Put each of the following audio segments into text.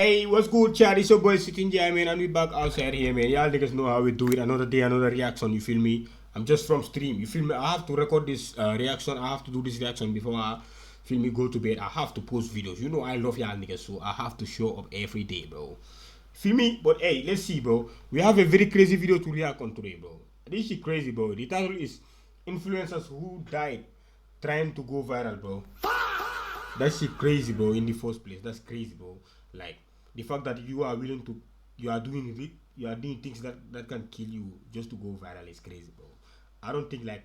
Hey, what's good, chat? It's your boy City Njie, man, and we back outside here, man. Y'all niggas know how we do it. Another day, another reaction, you feel me? I'm just from stream, you feel me? I have to record this reaction. I have to do this reaction before I feel me go to bed. I have to post videos. You know I love y'all niggas, so I have to show up every day, bro. Feel me? But hey, let's see, bro. We have a very crazy video to react on today, bro. This shit crazy, bro. The title is Influencers Who Died Trying to Go Viral, bro. That shit crazy, bro, in the first place. That's crazy, bro. Like, the fact that you are willing to, you are doing things that can kill you just to go viral is crazy, bro. I don't think like,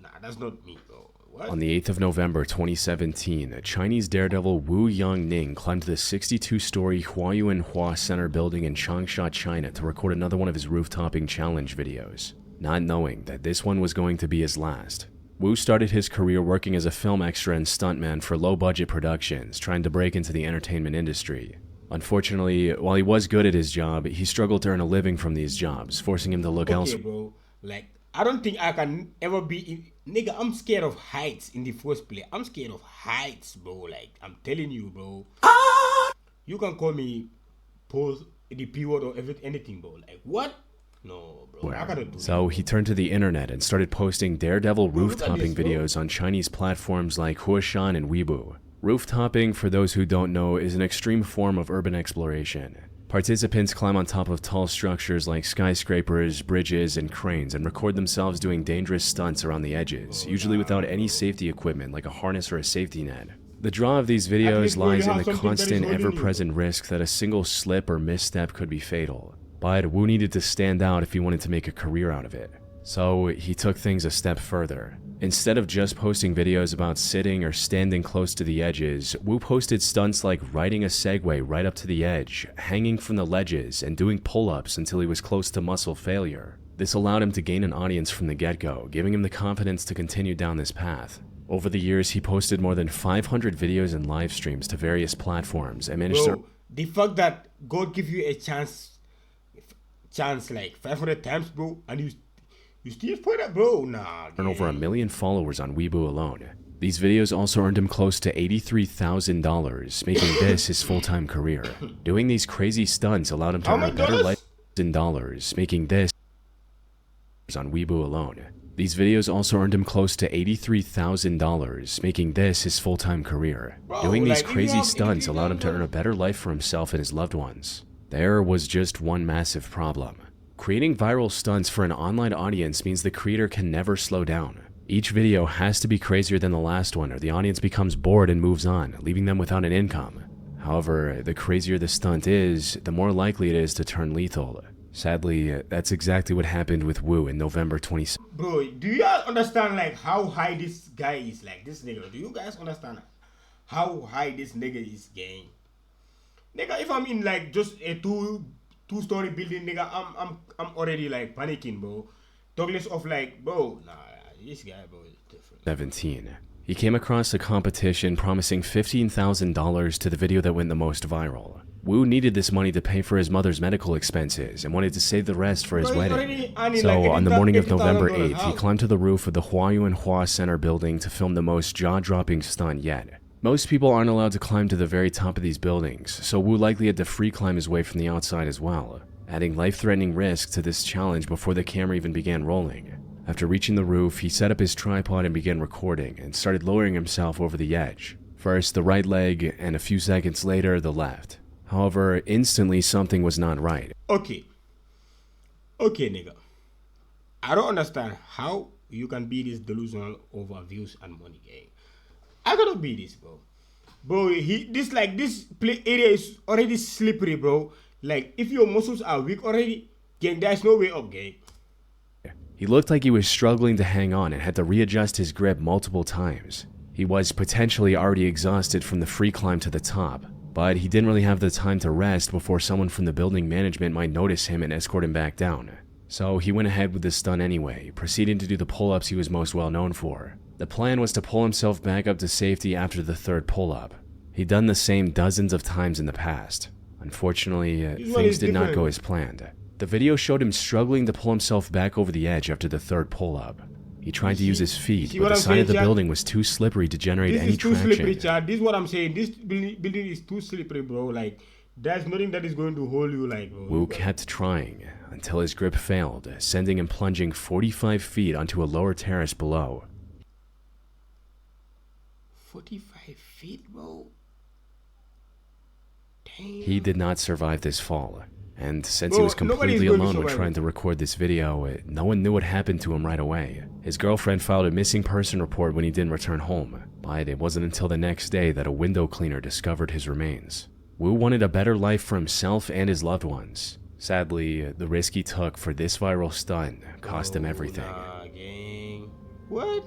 nah, that's not me, bro. What? On the 8th of November 2017, Chinese daredevil Wu Yangning climbed the 62-story Huayuanhua Center building in Changsha, China to record another one of his roof-topping challenge videos, not knowing that this one was going to be his last. Wu started his career working as a film extra and stuntman for low-budget productions, trying to break into the entertainment industry. Unfortunately, while he was good at his job, he struggled to earn a living from these jobs, forcing him to look elsewhere. Bro. Like, I don't think I can ever be nigga, I'm scared of heights in the first place. I'm scared of heights, bro. Like, I'm telling you, bro. You can call me pose the P word or anything, bro. Like, what? No, bro. I gotta do so he turned to the internet and started posting daredevil roof-topping videos on Chinese platforms like Huashan and Weibo. Roof-topping, for those who don't know, is an extreme form of urban exploration. Participants climb on top of tall structures like skyscrapers, bridges, and cranes and record themselves doing dangerous stunts around the edges, usually without any safety equipment like a harness or a safety net. The draw of these videos lies in the constant, ever-present risk that a single slip or misstep could be fatal. But Wu needed to stand out if he wanted to make a career out of it. So he took things a step further. Instead of just posting videos about sitting or standing close to the edges, Wu posted stunts like riding a Segway right up to the edge, hanging from the ledges, and doing pull-ups until he was close to muscle failure. This allowed him to gain an audience from the get-go, giving him the confidence to continue down this path. Over the years, he posted more than 500 videos and live streams to various platforms and managed to... The fact that God give you a chance like 500 times, bro, and you still put it, bro. Nah, earn over 1 million followers on Weibo alone. These videos also earned him close to $83,000, making this his full-time career. Doing these crazy stunts allowed him to earn a better life in dollars, making this on Weibo alone. These videos also earned him close to $83,000, making this his full-time career. Doing these crazy stunts allowed him to earn a better life for himself and his loved ones. There was just one massive problem. Creating viral stunts for an online audience means the creator can never slow down. Each video has to be crazier than the last one or the audience becomes bored and moves on, leaving them without an income. However, the crazier the stunt is, the more likely it is to turn lethal. Sadly, that's exactly what happened with Wu in November 2017. Bro, do you guys understand like how high this guy is? Like this nigga, do you guys understand how high this nigga is, gang? Nigga, if I'm in like just a two-story building, nigga, I'm already like panicking, bro. Douglas of like, bro, nah, this guy, bro, is different. 17. He came across a competition promising $15,000 to the video that went the most viral. Wu needed this money to pay for his mother's medical expenses and wanted to save the rest for his wedding. So on the morning of November 8th, he climbed to the roof of the Huayuanhua Center building to film the most jaw-dropping stunt yet. Most people aren't allowed to climb to the very top of these buildings, so Wu likely had to free climb his way from the outside as well, adding life-threatening risk to this challenge before the camera even began rolling. After reaching the roof, he set up his tripod and began recording, and started lowering himself over the edge. First the right leg, and a few seconds later, the left. However, instantly something was not right. Okay, nigga. I don't understand how you can be this delusional over views and money, gang. I gotta be this, bro. Bro, this play area is already slippery, bro. Like, if your muscles are weak already, gang, there's no way up, gang. He looked like he was struggling to hang on and had to readjust his grip multiple times. He was potentially already exhausted from the free climb to the top, but he didn't really have the time to rest before someone from the building management might notice him and escort him back down. So he went ahead with the stunt anyway, proceeding to do the pull-ups he was most well known for. The plan was to pull himself back up to safety after the third pull-up. He'd done the same dozens of times in the past. Unfortunately, things did not go as planned. The video showed him struggling to pull himself back over the edge after the third pull-up. He tried to use his feet, see but what the I'm side saying, of the Chad? building was too slippery to generate This any is too slippery, traction. Chad. This is what I'm saying. This building is too slippery, bro. Like, there's nothing that is going to hold you, like, bro. Wu kept trying until his grip failed, sending him plunging 45 feet onto a lower terrace below. 45 feet, bro. Damn. He did not survive this fall, and since Bro, he was completely going to alone when survive trying it. to record this video, no one knew what happened to him right away. His girlfriend filed a missing person report when he didn't return home, but it wasn't until the next day that a window cleaner discovered his remains. Wu wanted a better life for himself and his loved ones. Sadly, the risk he took for this viral stunt cost him everything. Nah, gang. What?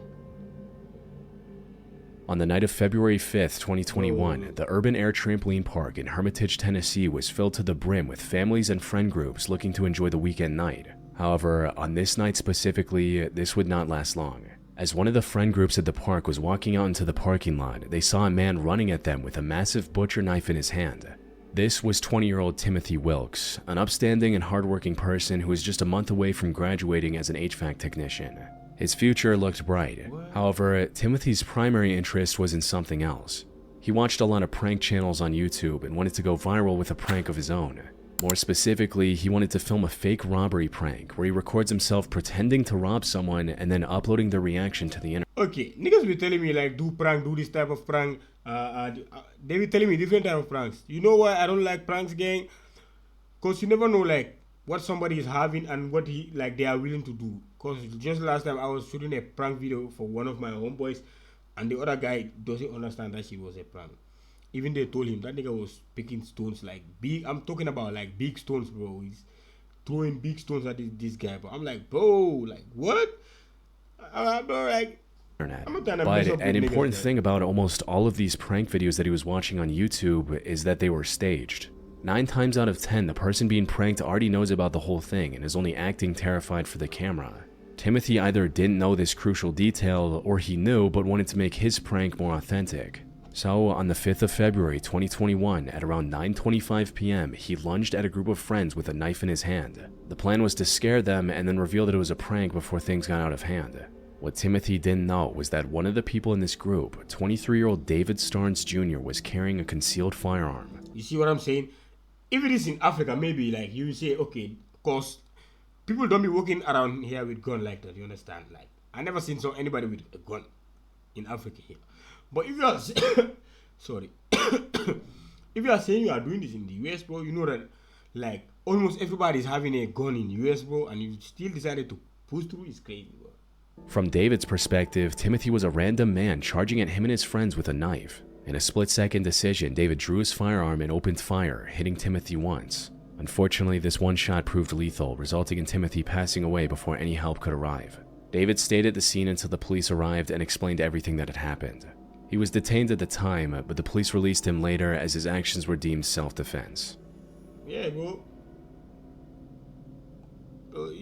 On the night of February 5th, 2021, the Urban Air Trampoline Park in Hermitage, Tennessee was filled to the brim with families and friend groups looking to enjoy the weekend night. However, on this night specifically, this would not last long. As one of the friend groups at the park was walking out into the parking lot, they saw a man running at them with a massive butcher knife in his hand. This was 20-year-old Timothy Wilkes, an upstanding and hardworking person who was just a month away from graduating as an HVAC technician. His future looked bright. However, Timothy's primary interest was in something else. He watched a lot of prank channels on YouTube and wanted to go viral with a prank of his own. More specifically, he wanted to film a fake robbery prank where he records himself pretending to rob someone and then uploading their reaction to the internet. Okay, niggas be telling me like do this type of prank. They be telling me different type of pranks. You know why I don't like pranks, gang? Cause you never know like what somebody is having and what they are willing to do. Cause just last time I was shooting a prank video for one of my homeboys, and the other guy doesn't understand that she was a prank. Even they told him that nigga was picking stones like big. I'm talking about like big stones, bro. He's throwing big stones at this guy, but I'm like, bro, like what? Bro, like. But an important thing about almost all of these prank videos that he was watching on YouTube is that they were staged. 9 times out of 10, the person being pranked already knows about the whole thing and is only acting terrified for the camera. Timothy either didn't know this crucial detail or he knew but wanted to make his prank more authentic. So, on the 5th of February 2021, at around 9:25 p.m., he lunged at a group of friends with a knife in his hand. The plan was to scare them and then reveal that it was a prank before things got out of hand. What Timothy didn't know was that one of the people in this group, 23-year-old David Starnes Jr., was carrying a concealed firearm. You see what I'm saying? If it is in Africa, maybe like you say, okay, cause people don't be walking around here with gun like that. You understand? Like I never seen anybody with a gun in Africa here. But if you are sorry, if you are saying you are doing this in the US, bro, you know that like almost everybody is having a gun in the US, bro, and you still decided to push through. It's crazy, bro. From David's perspective, Timothy was a random man charging at him and his friends with a knife. In a split-second decision, David drew his firearm and opened fire, hitting Timothy once. Unfortunately, this one shot proved lethal, resulting in Timothy passing away before any help could arrive. David stayed at the scene until the police arrived and explained everything that had happened. He was detained at the time, but the police released him later as his actions were deemed self-defense. Yeah, bro.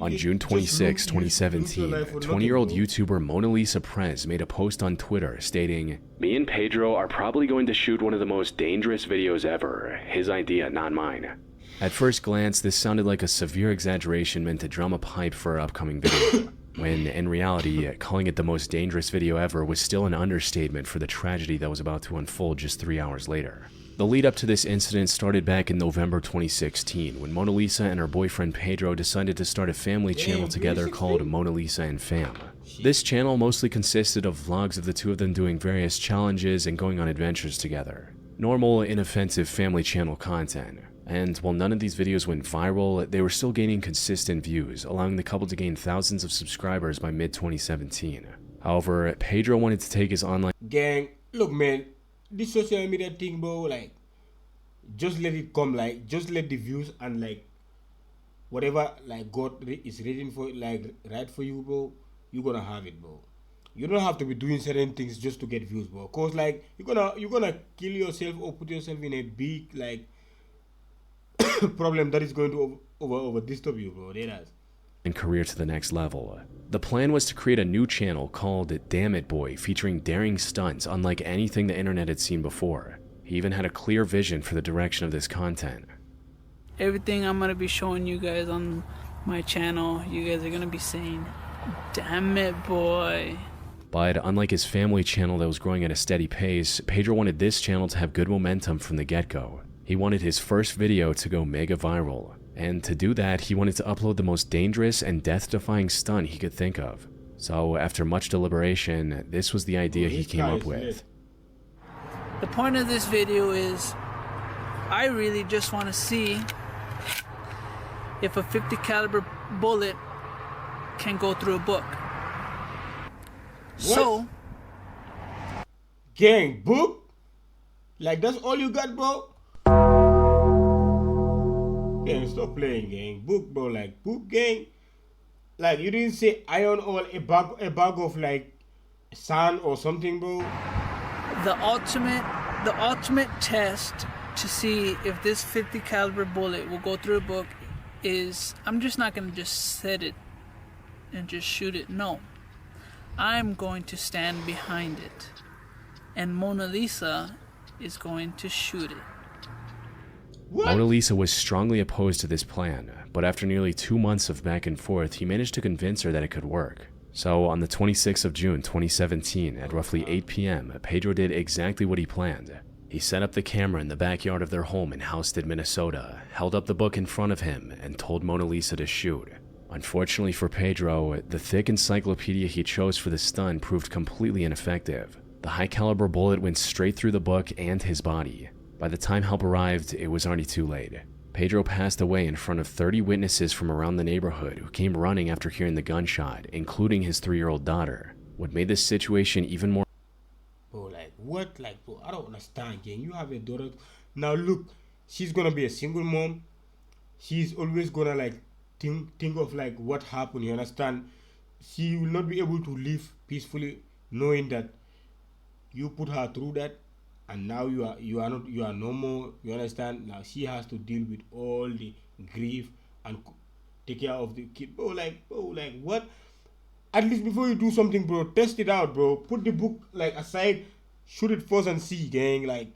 On June 26, 2017, 20-year-old YouTuber Mona Lisa Prez made a post on Twitter stating, "Me and Pedro are probably going to shoot one of the most dangerous videos ever. His idea, not mine." At first glance, this sounded like a severe exaggeration meant to drum up hype for her upcoming video, when in reality, calling it the most dangerous video ever was still an understatement for the tragedy that was about to unfold just 3 hours later. The lead up to this incident started back in November 2016 when Mona Lisa and her boyfriend Pedro decided to start a family channel together called Mona Lisa and Fam. This channel mostly consisted of vlogs of the two of them doing various challenges and going on adventures together. Normal, inoffensive family channel content. And while none of these videos went viral, they were still gaining consistent views, allowing the couple to gain thousands of subscribers by mid-2017. However, Pedro wanted to take his online Gang, look man, this social media thing, bro, like just let it come, like just let the views and like whatever like God is rating for, like right for you, bro, you're gonna have it, bro. You don't have to be doing certain things just to get views, bro. Cause like you're gonna kill yourself or put yourself in a big like problem that is going to over disturb you, bro. and career to the next level. The plan was to create a new channel called Damn It Boy, featuring daring stunts unlike anything the internet had seen before. He even had a clear vision for the direction of this content. Everything I'm gonna be showing you guys on my channel, you guys are gonna be seeing. Damn it, boy. But unlike his family channel that was growing at a steady pace, Pedro wanted this channel to have good momentum from the get-go. He wanted his first video to go mega viral, and to do that, he wanted to upload the most dangerous and death-defying stunt he could think of. So after much deliberation, this was the idea he came up with. The point of this video is, I really just want to see if a 50 caliber bullet can go through a book. What? So, Gang, book? Like that's all you got, bro? Gang, stop playing, gang. Book, bro. Like book, gang. Like you didn't say iron or a bag of like sand or something, bro. the ultimate test to see if this 50 caliber bullet will go through a book is, I'm just not gonna just set it and just shoot it. No, I'm going to stand behind it, and Mona Lisa is going to shoot it. What? Mona Lisa was strongly opposed to this plan, but after nearly 2 months of back and forth, he managed to convince her that it could work. So on the 26th of June 2017, at roughly 8 p.m., Pedro did exactly what he planned. He set up the camera in the backyard of their home in Houston, Minnesota, held up the book in front of him, and told Mona Lisa to shoot. Unfortunately for Pedro, the thick encyclopedia he chose for the stunt proved completely ineffective. The high-caliber bullet went straight through the book and his body. By the time help arrived, it was already too late. Pedro passed away in front of 30 witnesses from around the neighborhood who came running after hearing the gunshot, including his 3-year-old daughter. What made this situation even more... Bro, like what? Like, bro, I don't understand, gang. You have a daughter. Now look, she's gonna be a single mom. She's always gonna like think of like what happened, you understand? She will not be able to live peacefully knowing that you put her through that, and now you are no more, you understand? Now she has to deal with all the grief and take care of the kid. Bro, like what? At least before you do something, bro, test it out, bro. Put the book like aside, shoot it first and see, gang. Like,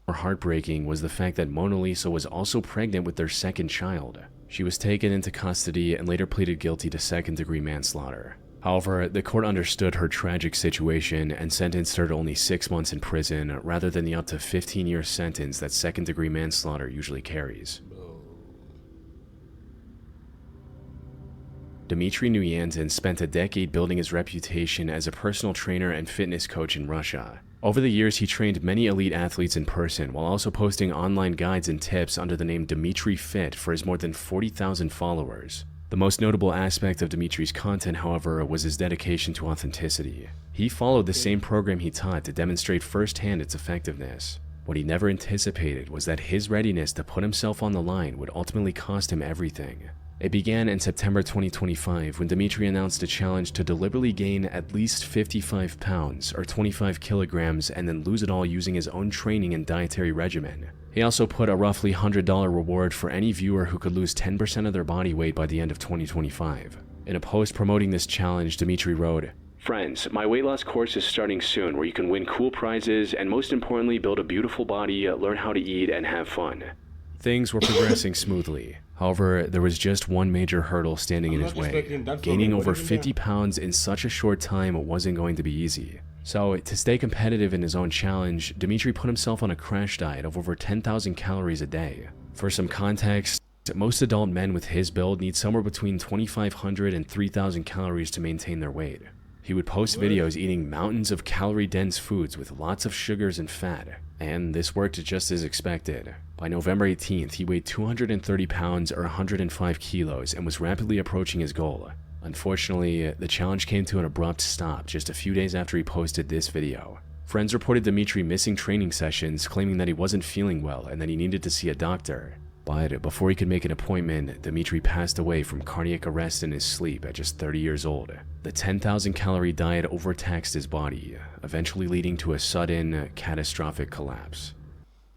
more heartbreaking was the fact that Mona Lisa was also pregnant with their second child. She was taken into custody and later pleaded guilty to second-degree manslaughter. However, the court understood her tragic situation and sentenced her to only 6 months in prison rather than the up to 15-year sentence that second-degree manslaughter usually carries. Dmitry Nuyantin spent a decade building his reputation as a personal trainer and fitness coach in Russia. Over the years, he trained many elite athletes in person while also posting online guides and tips under the name Dmitry Fit for his more than 40,000 followers. The most notable aspect of Dmitry's content, however, was his dedication to authenticity. He followed the same program he taught to demonstrate firsthand its effectiveness. What he never anticipated was that his readiness to put himself on the line would ultimately cost him everything. It began in September 2025 when Dmitry announced a challenge to deliberately gain at least 55 pounds or 25 kilograms and then lose it all using his own training and dietary regimen. He also put a roughly $100 reward for any viewer who could lose 10% of their body weight by the end of 2025. In a post promoting this challenge, Dmitry wrote, "Friends, my weight loss course is starting soon where you can win cool prizes and most importantly build a beautiful body, learn how to eat, and have fun." Things were progressing smoothly. However, there was just one major hurdle standing in his way. Gaining over 50 pounds in such a short time wasn't going to be easy. So, to stay competitive in his own challenge, Dmitry put himself on a crash diet of over 10,000 calories a day. For some context, most adult men with his build need somewhere between 2,500 and 3,000 calories to maintain their weight. He would post videos eating mountains of calorie-dense foods with lots of sugars and fat, and this worked just as expected. By November 18th, he weighed 230 pounds or 105 kilos and was rapidly approaching his goal. Unfortunately, the challenge came to an abrupt stop just a few days after he posted this video. Friends reported Dmitry missing training sessions, claiming that he wasn't feeling well and that he needed to see a doctor. But before he could make an appointment, Dmitry passed away from cardiac arrest in his sleep at just 30 years old. The 10,000 calorie diet overtaxed his body, eventually leading to a sudden, catastrophic collapse.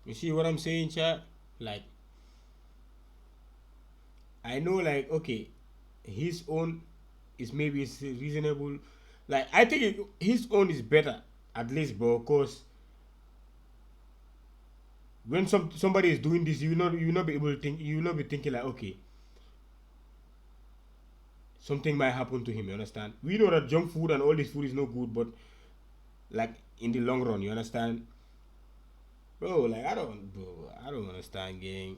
you see what I'm saying, chat? Like, I know, like, okay, his own is maybe it's reasonable. Like, I think his own is better, at least, bro, because when somebody is doing this, you will not be able to think, you will not be thinking like, okay, something might happen to him. You understand? We know that junk food and all this food is no good, but like in the long run, you understand, bro? Like I don't understand, gang.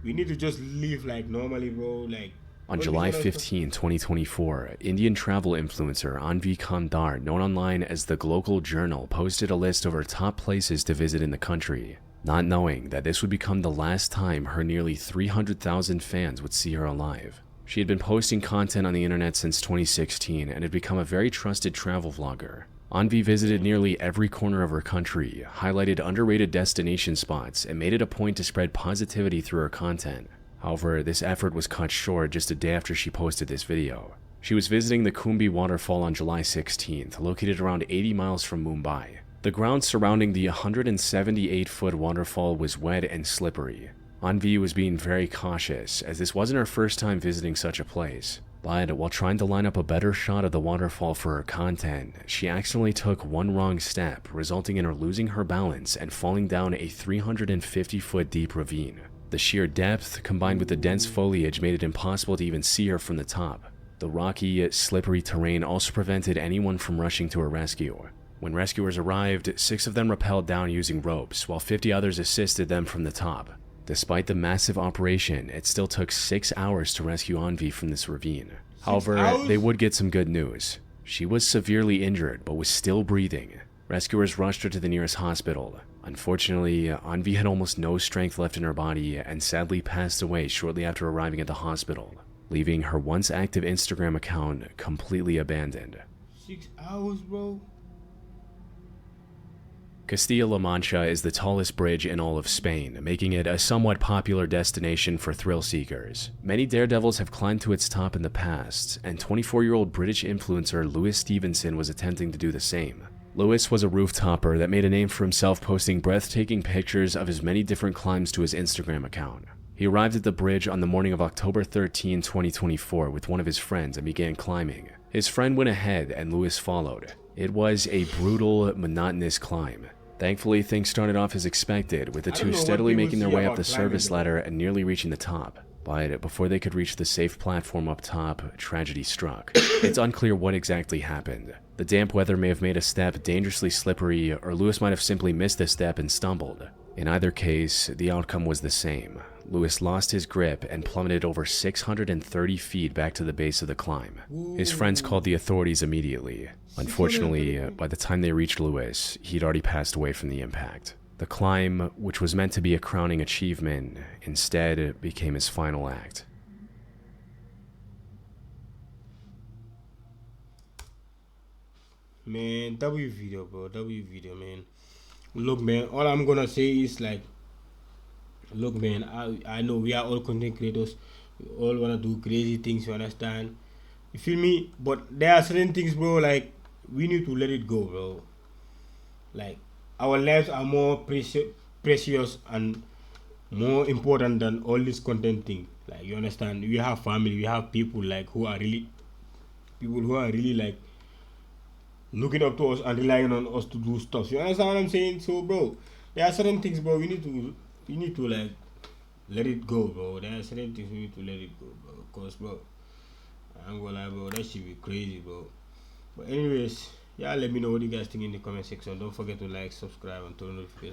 We need to just live like normally, bro. Like On all this July other stuff. 15, 2024, Indian travel influencer Anvi Kandar, known online as the Global Journal, posted a list of her top places to visit in the country, not knowing that this would become the last time her nearly 300,000 fans would see her alive. She had been posting content on the internet since 2016 and had become a very trusted travel vlogger. Anvi visited nearly every corner of her country, highlighted underrated destination spots, and made it a point to spread positivity through her content. However, this effort was cut short just a day after she posted this video. She was visiting the Kumbi waterfall on July 16th, located around 80 miles from Mumbai. The ground surrounding the 178-foot waterfall was wet and slippery. Anvi was being very cautious, as this wasn't her first time visiting such a place. But while trying to line up a better shot of the waterfall for her content, she accidentally took one wrong step, resulting in her losing her balance and falling down a 350-foot deep ravine. The sheer depth, combined with the dense foliage, made it impossible to even see her from the top. The rocky, slippery terrain also prevented anyone from rushing to her rescue. When rescuers arrived, 6 of them rappelled down using ropes, while 50 others assisted them from the top. Despite the massive operation, it still took 6 hours to rescue Anvi from this ravine. However, hours? they would get some good news. She was severely injured, but was still breathing. Rescuers rushed her to the nearest hospital. Unfortunately, Anvi had almost no strength left in her body and sadly passed away shortly after arriving at the hospital, leaving her once active Instagram account completely abandoned. 6 hours, bro. Castilla-La Mancha is the tallest bridge in all of Spain, making it a somewhat popular destination for thrill seekers. Many daredevils have climbed to its top in the past, and 24-year-old British influencer Lewis Stevenson was attempting to do the same. Lewis was a rooftopper that made a name for himself posting breathtaking pictures of his many different climbs to his Instagram account. He arrived at the bridge on the morning of October 13, 2024 with one of his friends and began climbing. His friend went ahead and Lewis followed. It was a brutal, monotonous climb. Thankfully, things started off as expected, with the I don't two know what steadily people making their see way up about the service climbing, though. ladder and nearly reaching the top. But before they could reach the safe platform up top, tragedy struck. It's unclear what exactly happened. The damp weather may have made a step dangerously slippery, or Lewis might have simply missed a step and stumbled. In either case, the outcome was the same. Lewis lost his grip and plummeted over 630 feet back to the base of the climb. His friends called the authorities immediately. Unfortunately, by the time they reached Lewis, he'd already passed away from the impact. The climb, which was meant to be a crowning achievement, instead became his final act. Man, W video, bro. W video, man. Look, man, all I'm gonna say is like, look, man, I know we are all content creators. We all wanna do crazy things, you understand? You feel me? But there are certain things, bro, like, we need to let it go, bro. Like, our lives are more precious and more important than all this content thing. Like, you understand? We have family, we have people, like, who are really, like, looking up to us and relying on us to do stuff. You understand what I'm saying? So, bro, there are certain things, bro. We need to like let it go, bro. There are certain things we need to let it go, bro. Cause, bro, I ain't gonna lie, bro. That should be crazy, bro. But anyways, yeah, let me know what you guys think in the comment section. Don't forget to like, subscribe, and turn on notifications.